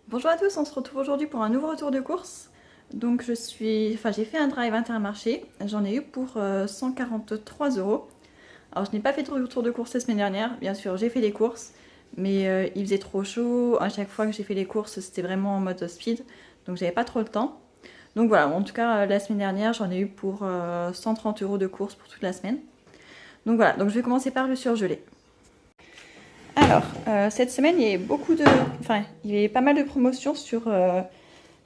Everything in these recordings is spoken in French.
Bonjour à tous, on se retrouve aujourd'hui pour un nouveau retour de course. Donc j'ai fait un drive Intermarché, j'en ai eu pour 143 euros. Alors je n'ai pas fait de retour de course la semaine dernière, bien sûr j'ai fait les courses, mais il faisait trop chaud, à chaque fois que j'ai fait les courses c'était vraiment en mode speed, donc j'avais pas trop le temps. Donc voilà, en tout cas la semaine dernière j'en ai eu pour 130 euros de course pour toute la semaine. Donc voilà, donc je vais commencer par le surgelé. Alors, cette semaine, il y avait pas mal de promotions sur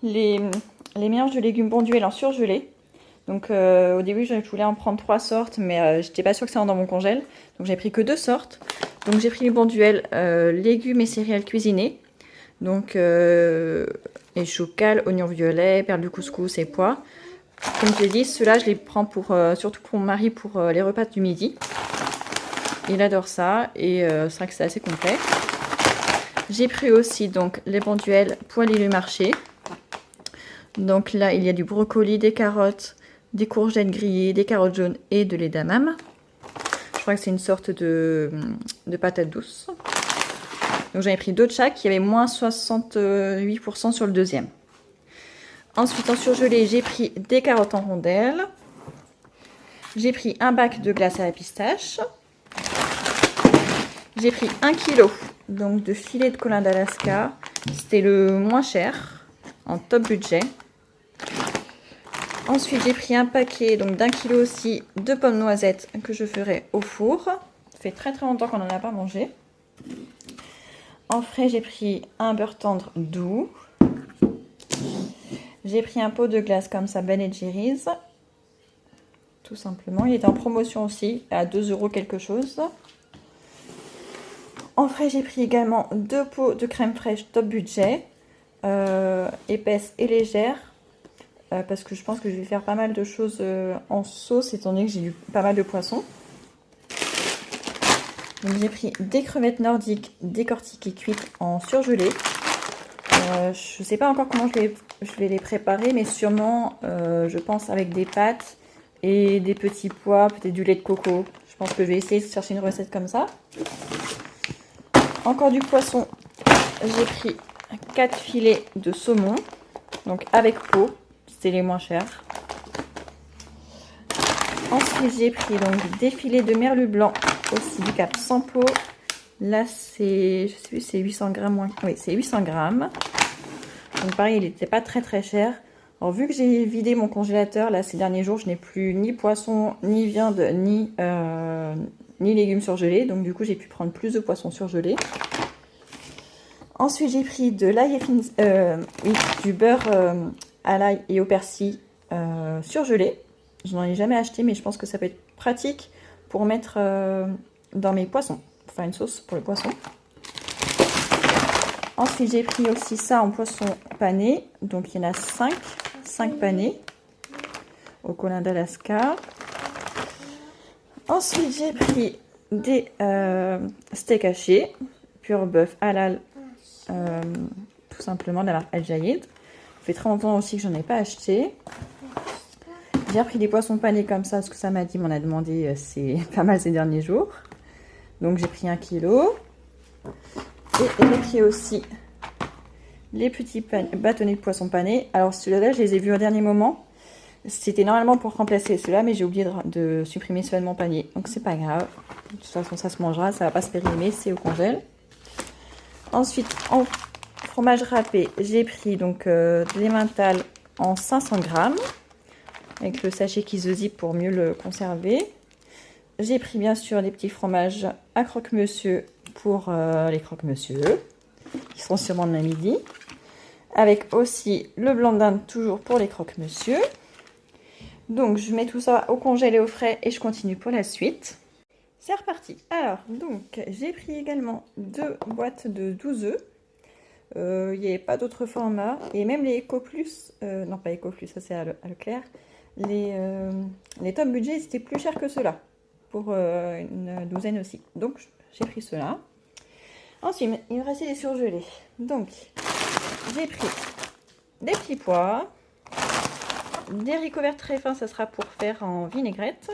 les, les mélanges de légumes Bonduelle en surgelé. Donc, au début, je voulais en prendre 3 sortes, mais j'étais pas sûre que ça rentre dans mon congèle. Donc, j'ai pris que 2 sortes. Donc, j'ai pris les Bonduelle légumes et céréales cuisinées. Donc, les choucales, oignons violets, perles de couscous et pois. Comme je l'ai dit, ceux-là, je les prends surtout pour mon mari pour les repas du midi. Il adore ça et c'est vrai que c'est assez complet. J'ai pris aussi donc les Bonduelle poêlés du marché. Donc là, il y a du brocoli, des carottes, des courgettes grillées, des carottes jaunes et de l'édamame. Je crois que c'est une sorte de patate douce. Donc j'en ai pris deux de chaque, il y avait moins 68% sur le deuxième. Ensuite, en surgelé, j'ai pris des carottes en rondelles. J'ai pris un bac de glace à la pistache. J'ai pris 1 kg donc de filet de colin d'Alaska. C'était le moins cher, en top budget. Ensuite, j'ai pris un paquet donc d'1 kg aussi de pommes noisettes que je ferai au four. Ça fait très très longtemps qu'on n'en a pas mangé. En frais, j'ai pris un beurre tendre doux. J'ai pris un pot de glace comme ça, Ben & Jerry's. Tout simplement. Il était en promotion aussi, à 2 € quelque chose. En frais, j'ai pris également 2 pots de crème fraîche top budget, épaisse et légère, parce que je pense que je vais faire pas mal de choses en sauce, étant donné que j'ai eu pas mal de poissons. Donc j'ai pris des crevettes nordiques décortiquées cuites en surgelé. Je ne sais pas encore comment je vais les préparer, mais sûrement, je pense, avec des pâtes et des petits pois, peut-être du lait de coco. Je pense que je vais essayer de chercher une recette comme ça. Encore du poisson, j'ai pris 4 filets de saumon, donc avec peau, c'était les moins chers. Ensuite, j'ai pris donc des filets de merlu blanc, aussi du cap sans peau. Là, c'est, je sais plus, c'est 800 grammes moins. Oui, c'est 800 grammes. Donc pareil, il n'était pas très très cher. Alors vu que j'ai vidé mon congélateur, là, ces derniers jours, je n'ai plus ni poisson, ni viande, ni légumes surgelés. Donc du coup, j'ai pu prendre plus de poissons surgelés. Ensuite, j'ai pris de l'ail du beurre à l'ail et au persil surgelé. Je n'en ai jamais acheté, mais je pense que ça peut être pratique pour mettre dans mes poissons, pour faire une sauce pour le poisson. Ensuite, j'ai pris aussi ça en poisson pané. Donc, il y en a 5 panés au colin d'Alaska. Ensuite, j'ai pris des steaks hachés, pur bœuf halal, tout simplement de la marque Al Jayed. Ça fait très longtemps aussi que j'en ai pas acheté. J'ai pris des poissons panés comme ça, parce que ça m'en a demandé, c'est pas mal ces derniers jours. Donc j'ai pris 1 kg. Et j'ai pris aussi les petits bâtonnets de poisson pané. Alors ceux-là, je les ai vus au dernier moment. C'était normalement pour remplacer ceux-là, mais j'ai oublié de supprimer ceux-là de mon panier. Donc c'est pas grave. De toute façon, ça se mangera, ça va pas se périmer, c'est au congèle. Ensuite, en fromage râpé, j'ai pris donc l'emmental en 500 grammes. Avec le sachet Kizozip pour mieux le conserver. J'ai pris bien sûr les petits fromages à croque-monsieur pour les croque-monsieur, qui seront sûrement demain midi. Avec aussi le blanc d'Inde toujours pour les croque-monsieur. Donc je mets tout ça au congèle et au frais et je continue pour la suite. C'est reparti. Alors donc j'ai pris également 2 boîtes de 12 œufs. Il n'y avait pas d'autres formats. Et même les Eco Plus, non pas Eco Plus, ça c'est à Leclerc. Les top budget c'était plus cher que ceux-là pour une douzaine aussi, donc j'ai pris ceux-là. Ensuite il me restait des surgelés, donc j'ai pris des petits pois, des haricots verts très fins, ça sera pour faire en vinaigrette,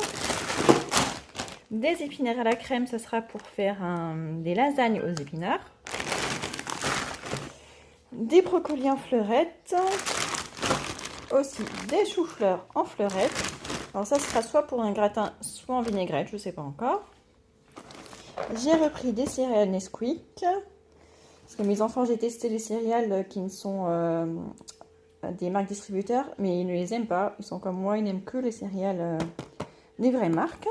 des épinards à la crème, ça sera pour faire des lasagnes aux épinards, des brocolis en fleurettes, aussi des choux-fleurs en fleurettes. Alors ça sera soit pour un gratin, soit en vinaigrette, je ne sais pas encore. J'ai repris des céréales Nesquik, parce que mes enfants, j'ai testé les céréales qui ne sont des marques distributeurs, mais ils ne les aiment pas. Ils sont comme moi, ils n'aiment que les céréales des vraies marques.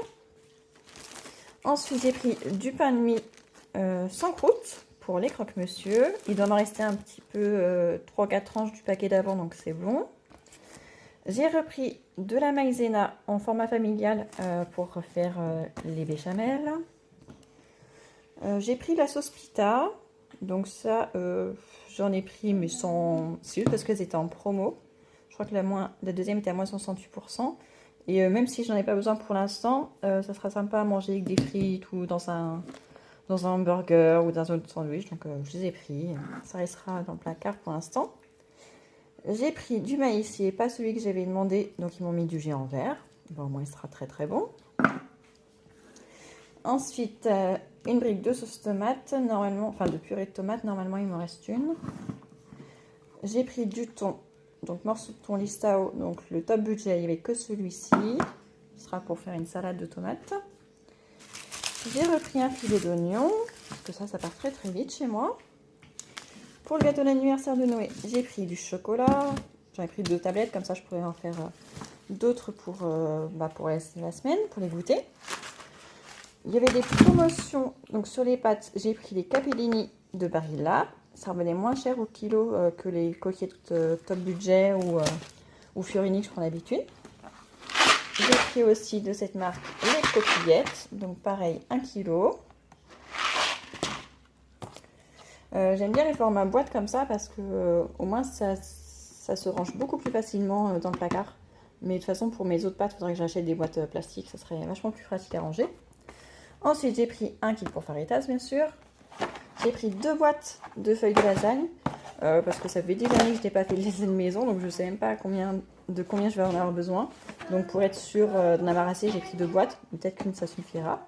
Ensuite, j'ai pris du pain de mie sans croûte pour les croque-monsieur. Il doit m'en rester un petit peu, 3-4 tranches du paquet d'avant, donc c'est bon. J'ai repris de la maïzena en format familial pour faire les béchamels. J'ai pris la sauce pita. Donc ça, j'en ai pris, mais sans... C'est juste parce qu'elles étaient en promo. Je crois que la deuxième était à moins 68%. Et même si j'en ai pas besoin pour l'instant, ça sera sympa à manger avec des frites ou dans un hamburger ou dans un autre sandwich. Donc je les ai pris. Ça restera dans le placard pour l'instant. J'ai pris du maïs, et pas celui que j'avais demandé. Donc ils m'ont mis du géant vert. Bon, au moins il sera très très bon. Ensuite, une brique de sauce tomate, normalement, enfin de purée de tomate, normalement il me reste une. J'ai pris du thon, donc morceau de thon Listao, donc le top budget, il n'y avait que celui-ci. Ce sera pour faire une salade de tomates. J'ai repris un filet d'oignon, parce que ça part très très vite chez moi. Pour le gâteau d'anniversaire de Noé, j'ai pris du chocolat. J'en ai pris 2 tablettes, comme ça je pourrais en faire d'autres pour la semaine, pour les goûter. Il y avait des promotions, donc sur les pâtes, j'ai pris les capellini de Barilla. Ça revenait moins cher au kilo que les coquillettes top budget ou Fiorini que je prends d'habitude. J'ai pris aussi de cette marque les coquillettes, donc pareil 1 kg. J'aime bien les formats boîte comme ça parce que au moins ça se range beaucoup plus facilement dans le placard. Mais de toute façon pour mes autres pâtes, il faudrait que j'achète des boîtes plastiques, ça serait vachement plus pratique à ranger. Ensuite, j'ai pris un kit pour faritas, bien sûr. J'ai pris 2 boîtes de feuilles de lasagne. Parce que ça fait des années que je n'ai pas fait de lasagne maison. Donc, je ne sais même pas de combien je vais en avoir besoin. Donc, pour être sûre d'en avoir assez, j'ai pris 2 boîtes. Peut-être qu'une, ça suffira.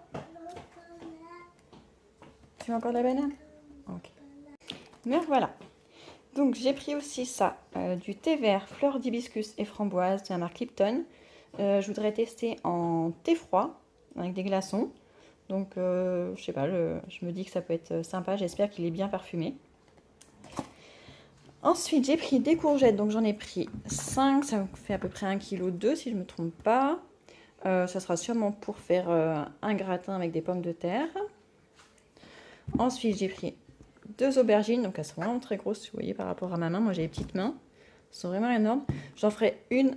Tu veux encore de la banane? Ok. Mais voilà. Donc, j'ai pris aussi ça. Du thé vert, fleur d'hibiscus et framboise de la marque Lipton. Je voudrais tester en thé froid avec des glaçons. Donc, je sais pas, je me dis que ça peut être sympa. J'espère qu'il est bien parfumé. Ensuite, j'ai pris des courgettes. Donc, j'en ai pris 5. Ça fait à peu près 1,2 kg si je ne me trompe pas. Ça sera sûrement pour faire un gratin avec des pommes de terre. Ensuite, j'ai pris 2 aubergines. Donc, elles sont vraiment très grosses, si vous voyez, par rapport à ma main. Moi, j'ai des petites mains. Elles sont vraiment énormes. J'en ferai une...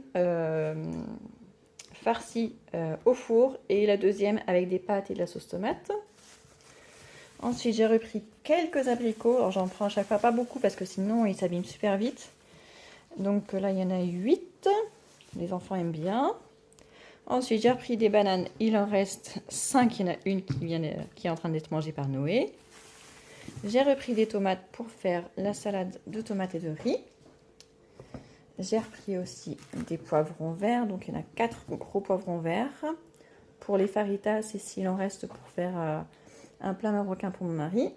farcie au four et la deuxième avec des pâtes et de la sauce tomate. Ensuite, j'ai repris quelques abricots. Alors, j'en prends à chaque fois pas beaucoup parce que sinon, ils s'abîment super vite. Donc là, il y en a 8. Les enfants aiment bien. Ensuite, j'ai repris des bananes. Il en reste 5. Il y en a une qui est en train d'être mangée par Noé. J'ai repris des tomates pour faire la salade de tomates et de riz. J'ai repris aussi des poivrons verts, donc il y en a 4 gros poivrons verts. Pour les faritas, et s'il en reste pour faire un plat marocain pour mon mari.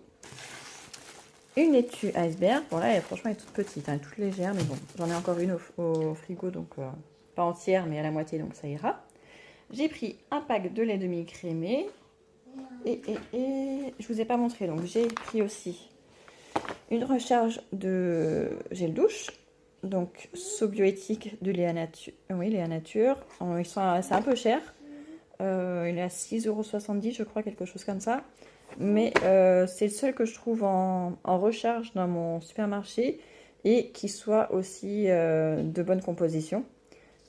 Une laitue iceberg, bon là franchement elle est toute petite, elle est toute légère, mais bon, j'en ai encore une au frigo, donc pas entière, mais à la moitié, donc ça ira. J'ai pris un pack de lait demi-crémé, et je vous ai pas montré, donc j'ai pris aussi une recharge de gel douche. Donc, Sobioéthique de Léa Nature. Oui, Léa Nature. C'est un peu cher. Il est à 6,70 €, je crois, quelque chose comme ça. Mais c'est le seul que je trouve en recharge dans mon supermarché et qui soit aussi de bonne composition.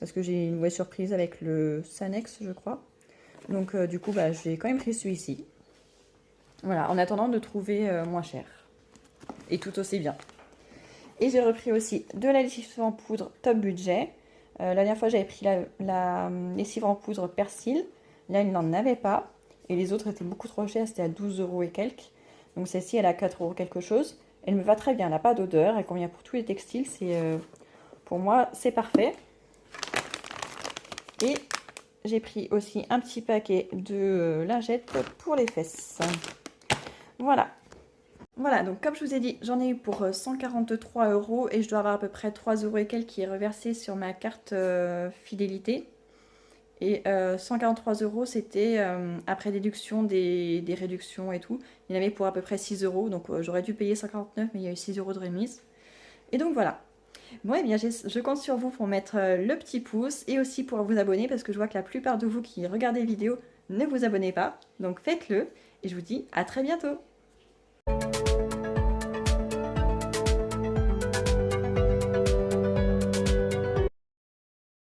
Parce que j'ai une mauvaise surprise avec le Sanex, je crois. Donc, du coup, j'ai quand même pris celui-ci. Voilà, en attendant de trouver moins cher. Et tout aussi bien. Et j'ai repris aussi de la lessive en poudre top budget. La dernière fois, j'avais pris la lessive en poudre persil. Là, il n'en avait pas. Et les autres étaient beaucoup trop chères. C'était à 12 € et quelques. Donc celle-ci, elle a 4 € quelque chose. Elle me va très bien. Elle n'a pas d'odeur. Elle convient pour tous les textiles. Pour moi, c'est parfait. Et j'ai pris aussi un petit paquet de lingettes pour les fesses. Voilà. Voilà, donc comme je vous ai dit, j'en ai eu pour 143 € et je dois avoir à peu près 3 € et quelques qui est reversé sur ma carte fidélité. Et 143 €, c'était après déduction des réductions et tout. Il y en avait pour à peu près 6 €, donc j'aurais dû payer 149, mais il y a eu 6 € de remise. Et donc voilà. Bon, et bien je compte sur vous pour mettre le petit pouce et aussi pour vous abonner parce que je vois que la plupart de vous qui regardez les vidéos ne vous abonnez pas. Donc faites-le et je vous dis à très bientôt.